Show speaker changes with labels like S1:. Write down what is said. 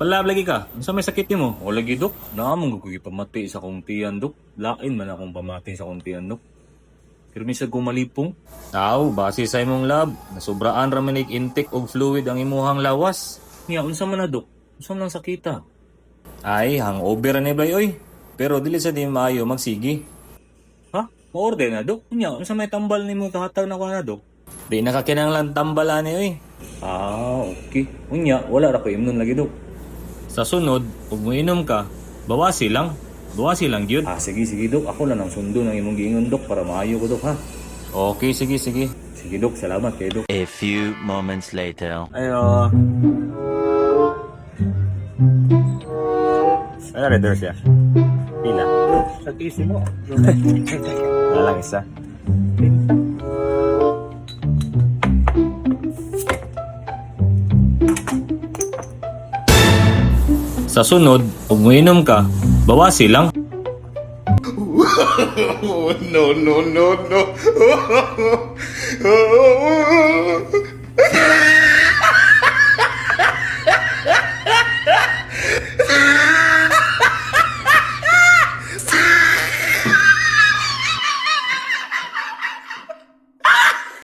S1: Palab lagi ka. Unsa may sakit nimo? O lagi dok. Naamong ko pamati sa kong tiyan dok. Lain man akong pamati sa kong tiyan dok. Pero minsan gumalipong. Aw, base sa imong lab, nasubraan ra man intake og fluid ang imuhang lawas. Niya unsa man na dok? Unsa man lang sakita? Ay, hangover ni bay oy. Pero dili sa di maayo magsigi. Ha? Maorde na dok. Niya unsa may tambal nimo kahatag na ko na dok? Di nakakinanglan tambalan ni oy. Ah, okay. Unya, wala ra ko imnon lagi dok. Sa sunod, kung muinom ka, bawasi lang. Bawasi lang yun. Ah, sige, dok. Ako lang ang sundo ng imong giingon, dok, para maayo ko, dok, ha? Okay, sige. Sige, dok. Salamat kay dok.
S2: A few moments later.
S1: Ayo. Ano reader siya? Pila?
S3: Sa tisi mo.
S1: Wala lang isa. Sa sunod, kung muinom ka, bawasi lang.
S4: Oh, no.